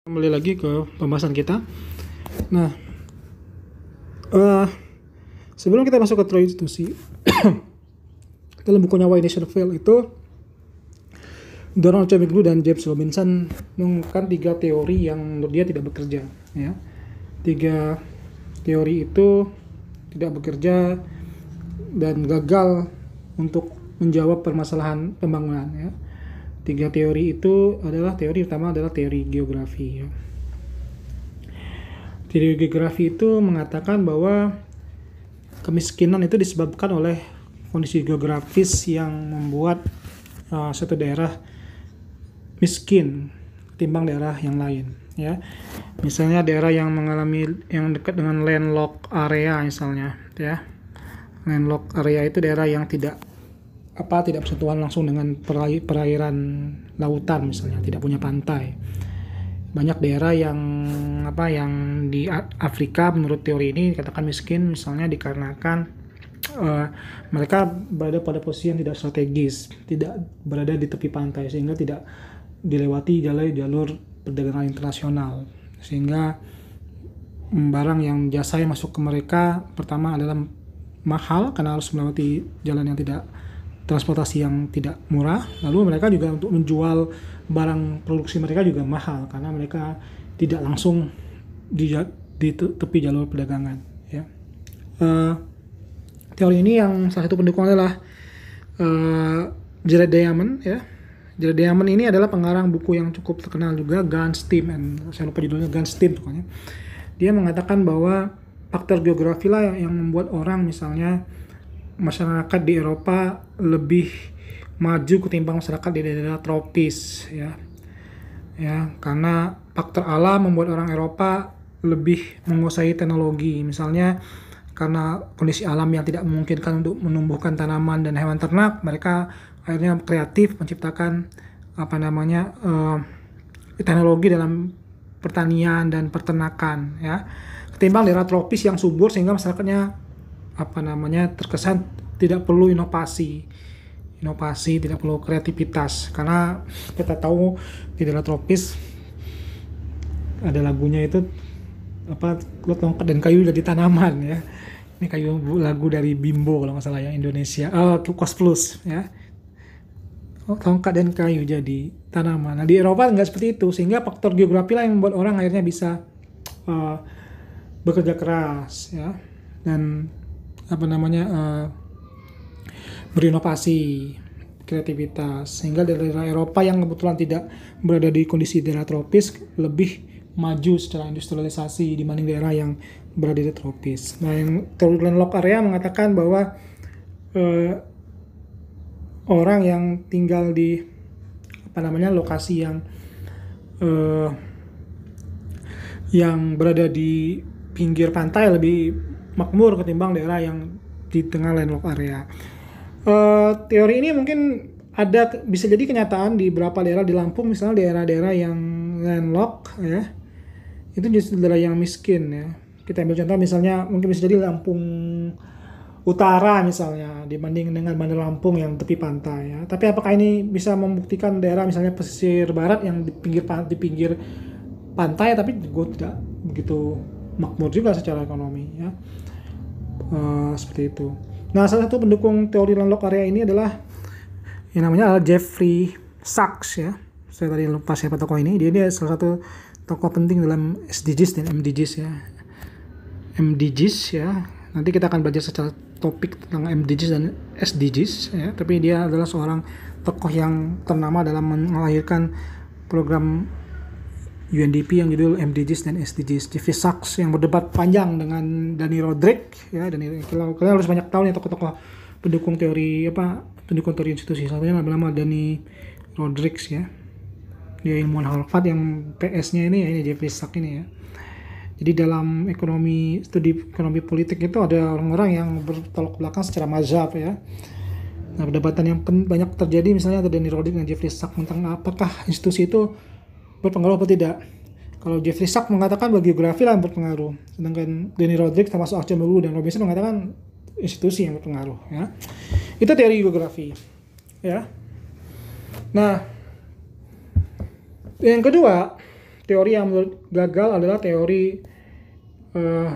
Kembali lagi ke pembahasan kita. Nah, eh, sebelum kita masuk ke teori institusi, dalam bukunya Why Nations Fail itu, Donald C. McGrew dan James Robinson mengungkapkan 3 teori yang menurut dia tidak bekerja. Ya. 3 teori itu tidak bekerja dan gagal untuk menjawab permasalahan pembangunan. Ya. 3 teori itu adalah, teori pertama adalah teori geografi. Ya. Teori geografi itu mengatakan bahwa kemiskinan itu disebabkan oleh kondisi geografis yang membuat suatu daerah miskin ketimbang daerah yang lain. Ya, misalnya daerah yang dekat dengan landlocked area misalnya. Ya, landlocked area itu daerah yang tidak bersentuhan langsung dengan perairan lautan misalnya, tidak punya pantai. Banyak daerah yang di Afrika menurut teori ini dikatakan miskin misalnya dikarenakan mereka berada pada posisi yang tidak strategis, tidak berada di tepi pantai sehingga tidak dilewati jalur perdagangan internasional, sehingga barang yang jasa yang masuk ke mereka pertama adalah mahal karena harus melewati jalan yang tidak transportasi yang tidak murah. Lalu mereka juga untuk menjual barang produksi mereka juga mahal karena mereka tidak langsung di tepi jalur perdagangan. Ya. Teori ini yang salah satu pendukung adalah Jared Diamond. Ya. Jared Diamond ini adalah pengarang buku yang cukup terkenal juga, Guns, Steam, saya lupa judulnya, Guns, Steam pokoknya. Dia mengatakan bahwa faktor geografi lah yang membuat orang, misalnya masyarakat di Eropa lebih maju ketimbang masyarakat di daerah tropis, ya karena faktor alam membuat orang Eropa lebih menguasai teknologi, misalnya karena kondisi alam yang tidak memungkinkan untuk menumbuhkan tanaman dan hewan ternak, mereka akhirnya kreatif menciptakan teknologi dalam pertanian dan peternakan, ya, ketimbang daerah tropis yang subur sehingga masyarakatnya terkesan tidak perlu inovasi, tidak perlu kreativitas, karena kita tahu di daerah tropis ada lagunya itu tongkat dan kayu jadi tanaman, ya. Ini lagu dari Bimbo kalau nggak salah, ya, Indonesia, Kos Plus, ya. Tongkat dan kayu jadi tanaman. Nah, di Eropa nggak seperti itu, sehingga faktor geografi lah yang membuat orang akhirnya bisa bekerja keras, ya, dan berinovasi, kreativitas, sehingga daerah Eropa yang kebetulan tidak berada di kondisi daerah tropis lebih maju secara industrialisasi dibanding daerah yang berada di tropis. Nah, yang landlocked area mengatakan bahwa orang yang tinggal di lokasi yang berada di pinggir pantai lebih makmur ketimbang daerah yang di tengah landlocked area. Teori ini mungkin bisa jadi kenyataan di beberapa daerah di Lampung, misalnya daerah-daerah yang landlocked, ya, itu justru daerah yang miskin, ya. Kita ambil contoh misalnya mungkin bisa jadi Lampung Utara misalnya dibanding dengan Bandar Lampung yang tepi pantai, ya. Tapi apakah ini bisa membuktikan daerah misalnya pesisir barat yang di pinggir pantai tapi juga tidak begitu makmur juga secara ekonomi, ya. Seperti itu. Nah, salah satu pendukung teori landlocked area ini adalah yang namanya Jeffrey Sachs, ya. Saya tadi lupa siapa tokoh ini. Dia salah satu tokoh penting dalam SDGs dan MDGs, ya. MDGs, ya. Nanti kita akan belajar secara topik tentang MDGs dan SDGs, ya. Tapi dia adalah seorang tokoh yang ternama dalam melahirkan program UNDP yang judul MDGs dan SDGs. Jeffrey Sachs yang berdebat panjang dengan Dani Rodrik, ya. Kalian harus banyak tahu nih tokoh-tokoh pendukung teori institusi. Satunya bernama Dani Rodrik, ya. Dia ilmuwan Harvard yang PS-nya ini Jeffrey Sachs ini, ya. Jadi dalam studi ekonomi politik itu ada orang-orang yang bertolak belakang secara mazhab, ya. Nah, perdebatan yang banyak terjadi misalnya ada Dani Rodrik dan Jeffrey Sachs tentang apakah institusi itu berpengaruh atau tidak. Kalau Jeffrey Sachs mengatakan bahwa geografi lah yang berpengaruh, sedangkan Dani Rodrik termasuk Archie McGrew dan Robinson mengatakan institusi yang berpengaruh, ya. Itu teori geografi, ya. Nah, yang kedua, teori yang menurut gagal adalah teori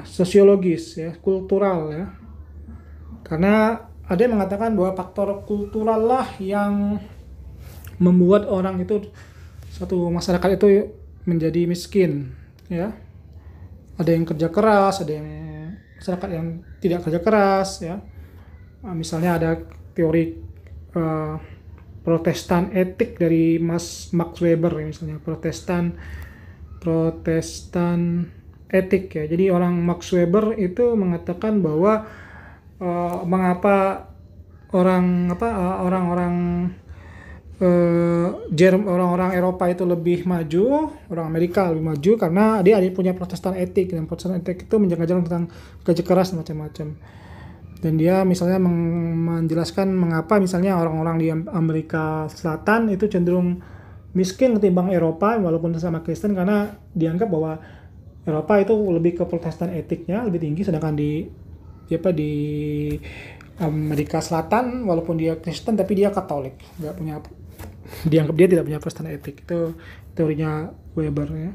sosiologis ya, kultural ya. Karena ada yang mengatakan bahwa faktor kultural lah yang membuat orang itu, satu masyarakat itu menjadi miskin ya. Ada yang kerja keras, ada yang masyarakat yang tidak kerja keras ya. Misalnya ada teori Protestan etik dari Max Weber ya, misalnya Protestan etik ya. Jadi Max Weber itu mengatakan bahwa mengapa orang-orang Eropa itu lebih maju, orang Amerika lebih maju karena dia punya Protestan etik, dan Protestan etik itu menjaga tentang kerja keras dan macam-macam. Dan dia misalnya menjelaskan mengapa misalnya orang-orang di Amerika Selatan itu cenderung miskin ketimbang Eropa walaupun sama Kristen, karena dianggap bahwa Eropa itu lebih ke Protestan etiknya lebih tinggi, sedangkan di Amerika Selatan walaupun dia Kristen tapi dia Katolik, dianggap dia tidak punya Protestan etik. Itu teorinya Weber ya.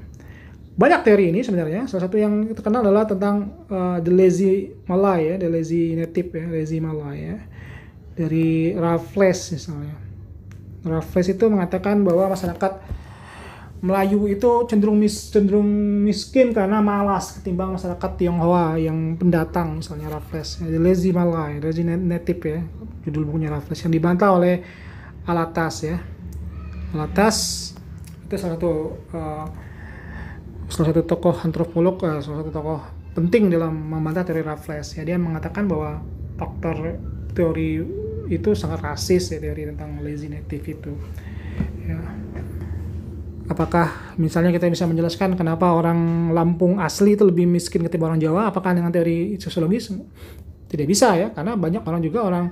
Banyak teori ini sebenarnya. Salah satu yang terkenal adalah tentang the lazy Malay ya, the lazy native ya, lazy Malay ya, dari Raffles misalnya. Raffles itu mengatakan bahwa masyarakat Melayu itu cenderung miskin karena malas ketimbang masyarakat Tionghoa yang pendatang, misalnya Raffles ya, the lazy Malay, lazy native ya, judul bukunya Raffles, yang dibantah oleh Alatas ya. Alatas itu salah satu tokoh antropolog, salah satu tokoh penting dalam membantah teori Raffles ya. Dia mengatakan bahwa faktor teori itu sangat rasis ya, teori tentang lazy native itu ya. Apakah misalnya kita bisa menjelaskan kenapa orang Lampung asli itu lebih miskin ketimbang orang Jawa? Apakah dengan teori sosiologis? Tidak bisa ya, karena banyak orang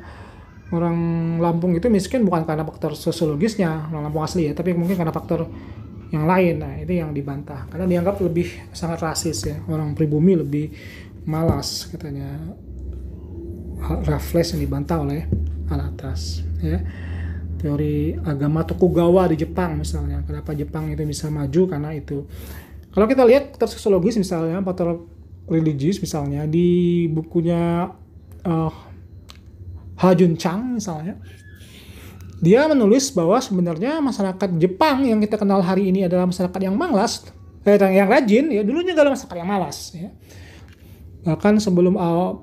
Lampung itu miskin bukan karena faktor sosiologisnya orang Lampung asli ya, tapi mungkin karena faktor yang lain. Nah, itu yang dibantah karena dianggap lebih sangat rasis ya, orang pribumi lebih malas katanya Raffles, yang dibantah oleh Alatas ya. Teori agama Tokugawa di Jepang misalnya, kenapa Jepang itu bisa maju karena itu. Kalau kita lihat faktor sosiologis misalnya, faktor religius misalnya di bukunya Ha Jun Chang misalnya, dia menulis bahwa sebenarnya masyarakat Jepang yang kita kenal hari ini adalah masyarakat yang malas, yang rajin ya, dulunya adalah masyarakat yang malas ya. Bahkan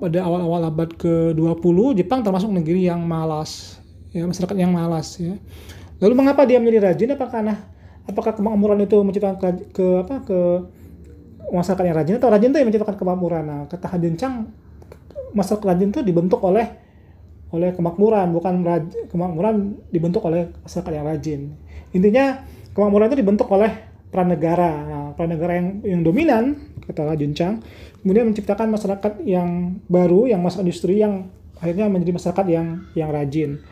pada awal-awal abad ke-20 Jepang termasuk negeri yang malas ya, masyarakat yang malas ya. Lalu mengapa dia menjadi rajin? Apakah kemakmuran itu menciptakan ke masyarakat yang rajin, atau rajin itu yang menciptakan kemakmuran? Nah, kata Ha Jun Chang, masyarakat rajin itu dibentuk oleh kemakmuran, bukan kemakmuran dibentuk oleh masyarakat yang rajin. Intinya kemakmuran itu dibentuk oleh pranegara. Nah, pranegara yang dominan, kata Ha Jun Chang, kemudian menciptakan masyarakat yang baru, yang masyarakat industri, yang akhirnya menjadi masyarakat yang rajin.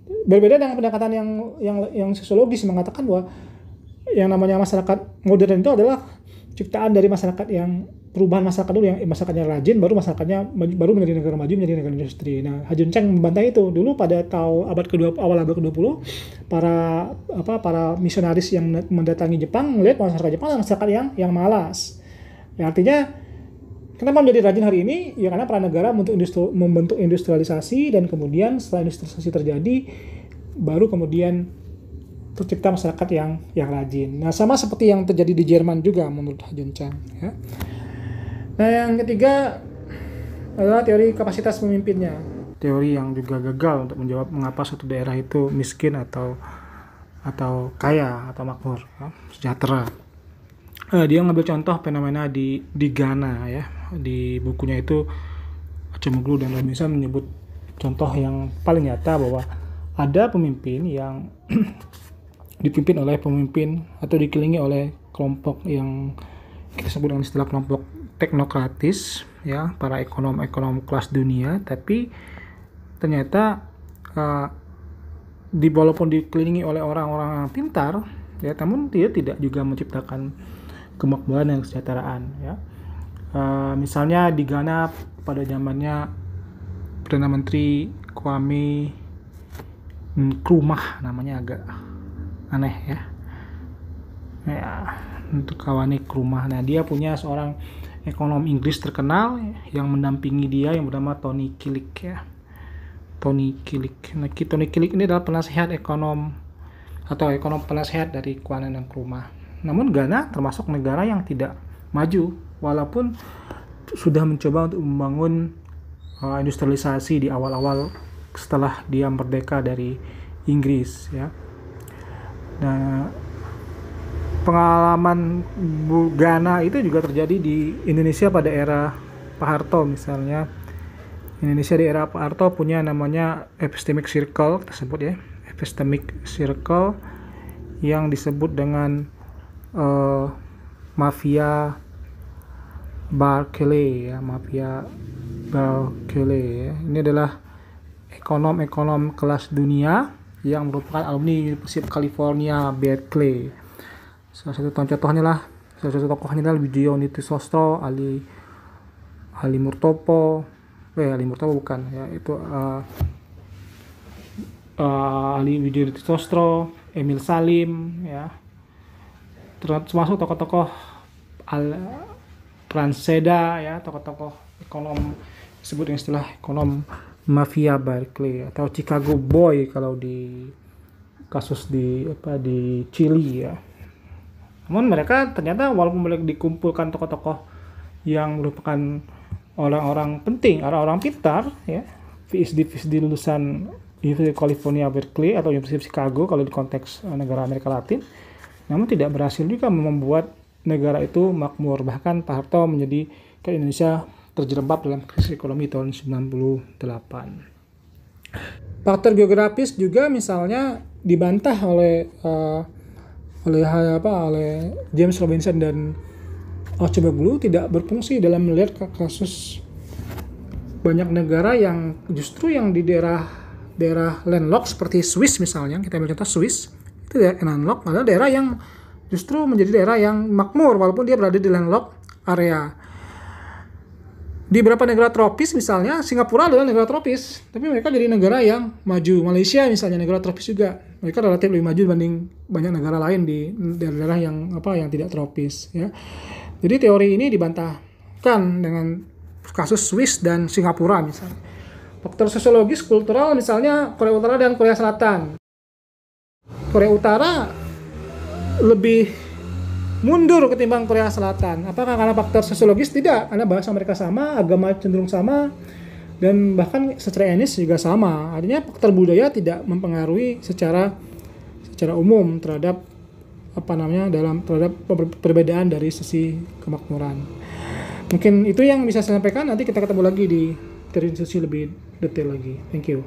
Berbeda dengan pendekatan yang sosiologis mengatakan bahwa yang namanya masyarakat modern itu adalah ciptaan dari masyarakat yang perubahan masyarakat dulu, yang masyarakatnya rajin, baru menjadi negara maju, menjadi negara industri. Nah, Ha Jun Chang membantah itu. Dulu pada awal abad ke-20 para misionaris yang mendatangi Jepang melihat masyarakat Jepang adalah masyarakat yang malas. Ya, artinya kenapa menjadi rajin hari ini? Ya karena pranegara membentuk industrialisasi, dan kemudian setelah industrialisasi terjadi baru kemudian tercipta masyarakat yang rajin. Nah, sama seperti yang terjadi di Jerman juga menurut Ha Jun Chang ya. Nah, yang ketiga adalah teori kapasitas pemimpinnya. Teori yang juga gagal untuk menjawab mengapa suatu daerah itu miskin atau kaya atau makmur ya, sejahtera. Dia ngambil contoh fenomena di Ghana ya. Di bukunya itu Acemoglu dan Robinson menyebut contoh yang paling nyata bahwa ada pemimpin yang dipimpin oleh pemimpin atau dikelilingi oleh kelompok yang kita sebut dengan istilah kelompok teknokratis ya, para ekonom kelas dunia, tapi ternyata walaupun dikelilingi oleh orang-orang yang pintar ya, namun dia tidak juga menciptakan kemakmuran dan kesejahteraan ya. Misalnya di Ghana pada zamannya Perdana Menteri Kwame Nkrumah, namanya agak aneh ya. untuk kawannya Nkrumah. Nah, dia punya seorang ekonom Inggris terkenal yang mendampingi dia yang bernama Tony Killick ya. Tony Killick. Nah, Tony Killick ini adalah penasehat ekonom atau ekonom penasehat dari Kwame Nkrumah. Namun Ghana termasuk negara yang tidak maju walaupun sudah mencoba untuk membangun industrialisasi di awal-awal setelah dia merdeka dari Inggris ya. Nah, pengalaman Ghana itu juga terjadi di Indonesia pada era Pak Harto misalnya. Indonesia di era Pak Harto punya namanya epistemic circle, kita sebut ya, epistemic circle yang disebut dengan mafia Barclay ya, mafia Barclay ya. Ini adalah ekonom-ekonom kelas dunia yang merupakan alumni University of California Berkeley. Salah satu tokohnya adalah Widyo Nitisostro, Ali Murtopo bukan ya, itu Ali Widyo Nitisostro, Emil Salim ya, termasuk tokoh-tokoh Transeda ya, tokoh-tokoh ekonom disebut dengan istilah ekonom mafia Berkeley atau Chicago Boy kalau di kasus di Chili ya. Namun mereka ternyata walaupun mereka dikumpulkan tokoh-tokoh yang merupakan orang-orang penting, orang-orang pintar ya, PhD lulusan University of California Berkeley atau University of Chicago kalau di konteks negara Amerika Latin, namun tidak berhasil juga membuat negara itu makmur. Bahkan Pak Harto menjadi ke Indonesia terjerembab dalam krisis ekonomi tahun 98. Faktor geografis juga misalnya dibantah oleh James Robinson dan Acemoglu tidak berfungsi dalam melihat kasus banyak negara yang justru yang di daerah landlocked seperti Swiss misalnya, kita ambil contoh Swiss itu daerah landlocked adalah daerah yang justru menjadi daerah yang makmur walaupun dia berada di landlocked area. Di beberapa negara tropis misalnya, Singapura adalah negara tropis, tapi mereka jadi negara yang maju. Malaysia misalnya negara tropis juga, mereka relatif lebih maju dibanding banyak negara lain di daerah yang tidak tropis. Ya. Jadi teori ini dibantahkan dengan kasus Swiss dan Singapura misalnya. Faktor sosiologis, kultural misalnya Korea Utara dan Korea Selatan. Korea Utara lebih mundur ketimbang Korea Selatan. Apakah karena faktor sosiologis? Tidak, karena bahasa mereka sama, agama cenderung sama, dan bahkan secara etnis juga sama. Artinya faktor budaya tidak mempengaruhi secara umum terhadap terhadap perbedaan dari sisi kemakmuran. Mungkin itu yang bisa saya sampaikan. Nanti kita ketemu lagi di diskusi lebih detail lagi. Thank you.